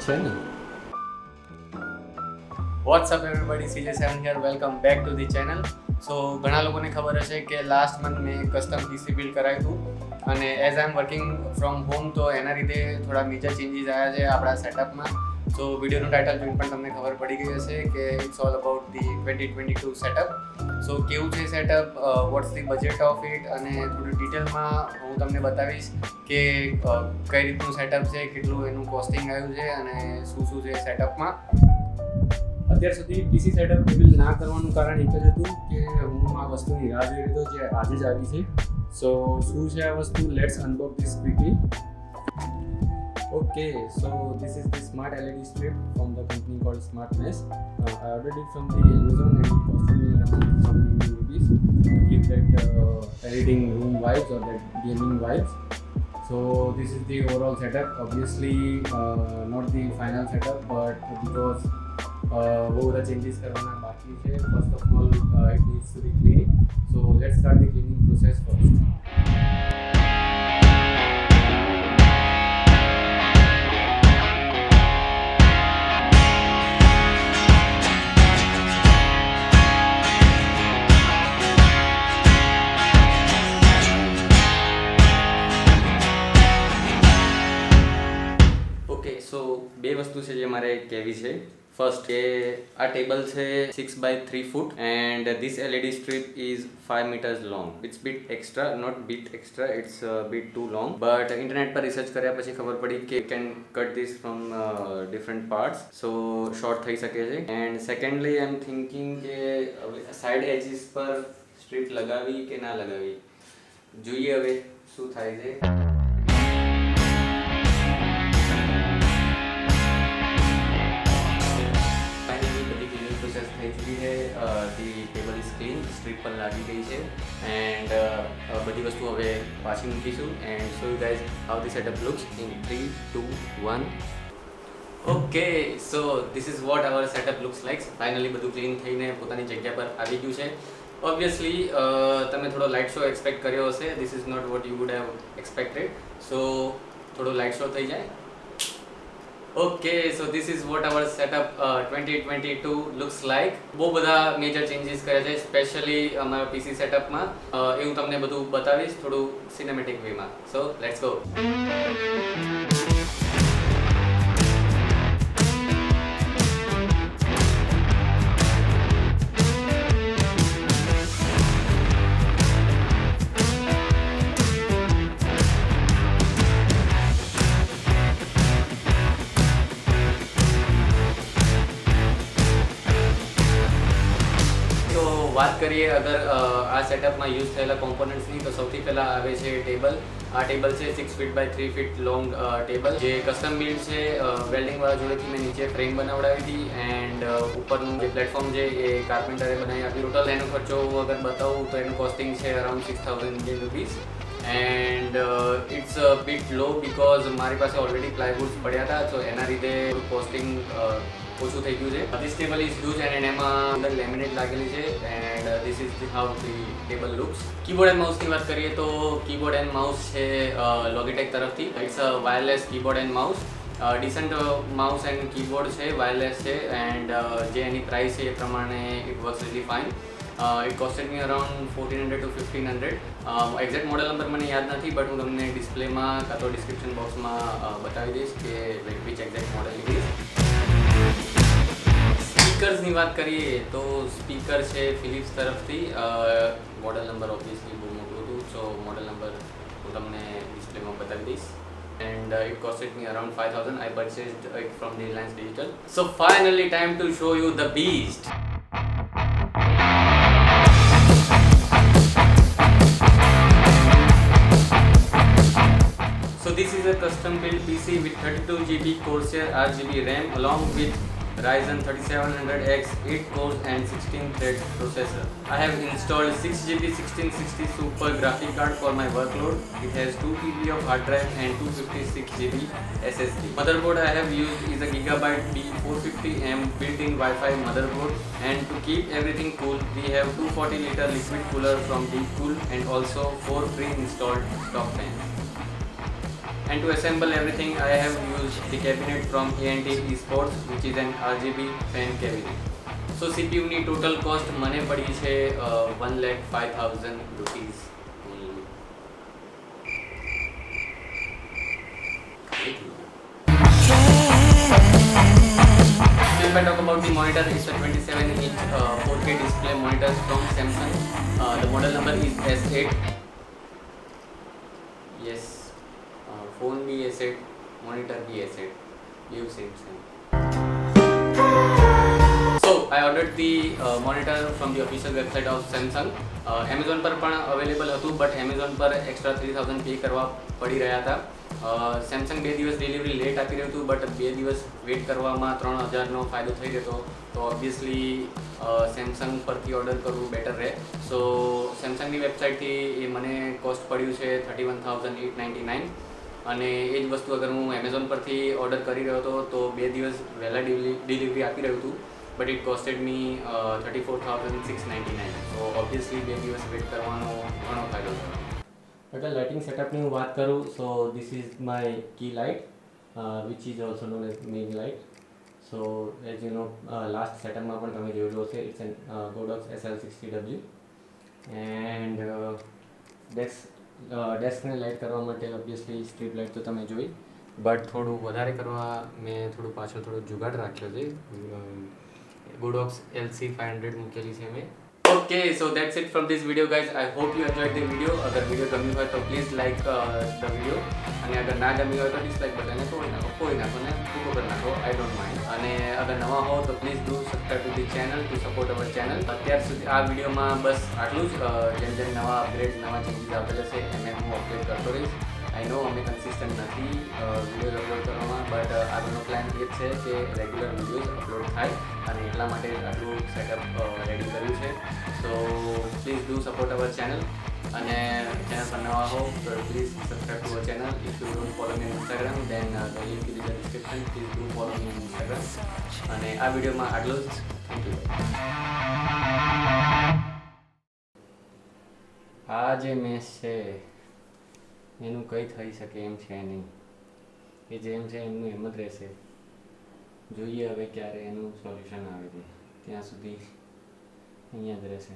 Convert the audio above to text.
છે ને. What's up everybody, CJ7 here, welcome back to the channel. So ઘણા લોકોને ખબર હશે કે લાસ્ટ મંથ મેં કસ્ટમ PC બિલ્ડ કરાવ્યું હતું અને as I M working from home તો એના લીધે થોડા મેજર ચેન્જીસ આવ્યા છે આપણા સેટઅપમાં. સો વિડીયોનું ટાઇટલ જોઈને પણ તમને ખબર પડી ગઈ હશે કે it's all about the 2022 setup. So કેવું છે setup, what's the budget of it, અને થોડું ડિટેલમાં હું તમને બતાવીશ કે કઈ રીતનું સેટઅપ છે, કેટલું એનું કોસ્ટિંગ આવ્યું છે અને શું છે સેટઅપમાં. અત્યાર સુધી PC સેટઅપ બિલ્ડ ના કરવાનું કારણ એક જ હતું કે હું આ વસ્તુની રાહ જોઈ રહ્યો હતો જે આજે જ આવી છે. સો શું છે આ વસ્તુ, let's Unbox this quickly. Okay, so this is the smart LED strip from the company called Smartness. I ordered it from the Amazon and it costed me around 1,000 rupees to keep that editing room vibes or that gaming vibes. So this is the overall setup. Obviously not the final setup, but because बहुत ज़्यादा changes करवाना बाकी है. First of all, it needs to be cleaned. So let's start the cleaning process first. Okay, so બે વસ્તુ છે જે મારે કહેવી છે. ફર્સ્ટ કે આ ટેબલ છે 6x3 foot and this LED strip is 5 meters long. It's bit extra, not bit extra, it's a bit too long. But internet પર રિસર્ચ કર્યા પછી ખબર પડી કે can cut this from different parts, so short થઈ શકે છે. And secondly I am thinking કે સાઇડ એજીસ પર સ્ટ્રીપ લગાવી કે ના લગાવી, જોઈએ હવે શું થાય છે. The table is clean, strip પણ લાગી ગઈ છે એન્ડ બધી વસ્તુ હવે પાછી મૂકીશું and so you guys how the setup looks in 3, 2, 1. Okay, so this is what our setup looks like. Finally બધું ક્લીન થઈને પોતાની જગ્યા પર આવી ગયું છે. ઓબ્વિયસલી તમે થોડો લાઇટ શો એક્સપેક્ટ કર્યો હશે. This is not what you would have expected. So થોડો લાઇટ શો થઈ જાય. Okay, so this is what our setup 2022 looks like. બહુ બધા મેજર ચેન્જીસ કર્યા છે સ્પેશિયલી અમારા PC સેટઅપમાં. એ હું તમને બધું બતાવીશ થોડું સિનેમેટિક વેમાં. So let's go. વાત કરીએ અગર આ સેટઅપમાં યુઝ થયેલા કોમ્પોનન્ટ્સની, તો સૌથી પહેલાં આવે છે ટેબલ. આ ટેબલ છે 6 feet by 3 feet long table, જે કસ્ટમ બિલ્ડ છે. વેલ્ડિંગવાળા જોડેથી મેં નીચે ફ્રેમ બનાવડાવી હતી એન્ડ ઉપરનું જે પ્લેટફોર્મ છે એ કાર્પેન્ટરે બનાવી આપ્યું. ટોટલ એનો ખર્ચો અગર બતાવું તો એનું કોસ્ટિંગ છે around 6,000 Indian rupees and it's bit low because મારી પાસે ઓલરેડી પ્લાયવુડ્સ પડ્યા હતા, તો એના લીધે કોસ્ટિંગ ઓછું થઈ ગયું છે. This table is huge and એમાં અંદર લેમિનેટ લાગેલી છે and this is how the table looks. Keyboard and માઉસની વાત કરીએ તો કીબોર્ડ એન્ડ માઉસ છે લોગીટેક તરફથી. It's a wireless keyboard and mouse. Decent mouse and keyboard છે, વાયરલેસ છે એન્ડ જે એની પ્રાઇસ છે એ પ્રમાણે it works really fine. It costed me around 1400 to 1500. Exact model number મને યાદ નથી, બટ હું તમને ડિસ્પ્લેમાં કાં તો ડિસ્ક્રિપ્શન બોક્સમાં બતાવી દઈશ કે which exact model it is. સ્પીકર્સની વાત કરીએ તો સ્પીકર છે ફિલિપ્સ તરફથી. મોડલ નંબર ઓબ્વિયસલી બહુ મોટું હતું, સો મોડલ નંબર હું તમને ડિસ્પ્લેમાં બતાવી દઈશ. And it costed me around 5,000. I purchased it from the Reliance Digital. So finally time to show you the beast. So this is a custom built PC with 32GB Corsair RGB RAM along with Ryzen 3700X 8 cores and 16 thread processor. I have installed 6GB 1660 Super graphic card for my workload. It has 2TB of hard drive and 256GB SSD. Motherboard I have used is a Gigabyte B450M built-in Wi-Fi motherboard, and to keep everything cool we have 240-liter liquid cooler from Deepcool and also 4 pre-installed stock fans. And to assemble everything, I have used the cabinet from ANT ESPORTS, which is an RGB fan cabinet. So CPU ની total cost મને પડી છે 1,05,000 rupees. If I talk about the monitor, it's a 27-inch 4K display monitor from Samsung. The model number is S8. Yes, phone भी S8, monitor भी S8. You same. So I ordered the monitor from the official website of Samsung. Amazon પર પણ available હતું, but Amazon પર extra 3000 pay કરવા પડી રહ્યા હતા. સેમસંગ 2 દિવસ ડિલિવરી લેટ આપી રહ્યું હતું, બટ 2 દિવસ વેટ કરવામાં 3000નો ફાયદો થઈ જતો, તો ઓબ્વિયસલી સેમસંગ પરથી ઓર્ડર કરવું બેટર રહે. સો સેમસંગની વેબસાઇટથી એ મને કોસ્ટ પડ્યું છે 31,899. અને એ જ વસ્તુ અગર હું એમેઝોન પરથી ઓર્ડર કરી રહ્યો હતો તો 2 દિવસ વહેલા ડિલિવરી આપી રહ્યું હતું, but it costed me 34,699. So obviously 2 દિવસ વેટ કરવાનો ઘણો ફાયદો થયો. અગર લાઇટિંગ સેટઅપની હું વાત કરું, so this is my key light, which is also known as main light. So as you know last સેટઅપમાં પણ તમે જોયેલું હશે, it's an Godox SL60W. And ડેસ્કને લાઇટ કરવા માટે ઓબ્વિયસલી સ્ટ્રીપ લાઇટ તો તમે જોઈ, બટ થોડું વધારે કરવા મેં થોડું પાછળ થોડો જુગાડ રાખ્યો છે. ગોડોક્સ LC500 મૂકેલી છે મેં. Okay, so that's it from this video guys. I hope you enjoyed the video. अगर वीडियो गमी हो तो प्लीज़ लाइक the video, અને અગર ના ગમી હોય તો ડિસલાઇક બટનને તોડી નાખો, કોઈ નાખો ને પૂરો કરી નાખો, આઈ ડોન્ટ માઇન્ડ. અને અગર નવા હો તો please do subscribe to the channel to support our channel. અત્યાર સુધી આ વિડીયોમાં બસ આટલું જ. જેમ જેમ નવા અપગ્રેડ નવા ચેન્જીસ આવતા જશે એમ હું અપડેટ કરતો રહીશ. આઈ નો અમે કન્સિસ્ટન્ટ નથી વિડીયોઝ અપલોડ કરવામાં, બટ આગળનો પ્લાન એ જ છે કે રેગ્યુલર વિડીયોઝ અપલોડ થાય, અને એટલા માટે આટલું સેટઅપ રેડી કર્યું છે. So please do support our channel, અને ચેનલ પર નવા હો તો please subscribe to our channel. If you don't follow me on Instagram then the link is in the description. Please do follow me on Instagram. અને આ વિડીયોમાં આટલું જ. Thank you. આ જે મેચ છે એનું કંઈ થઈ શકે એમ છે નહીં, એ જેમ છે એમનું એમ જ રહેશે. જોઈએ હવે ક્યારે એનું સોલ્યુશન આવે છે, ત્યાં સુધી અહીંયા જ રહેશે.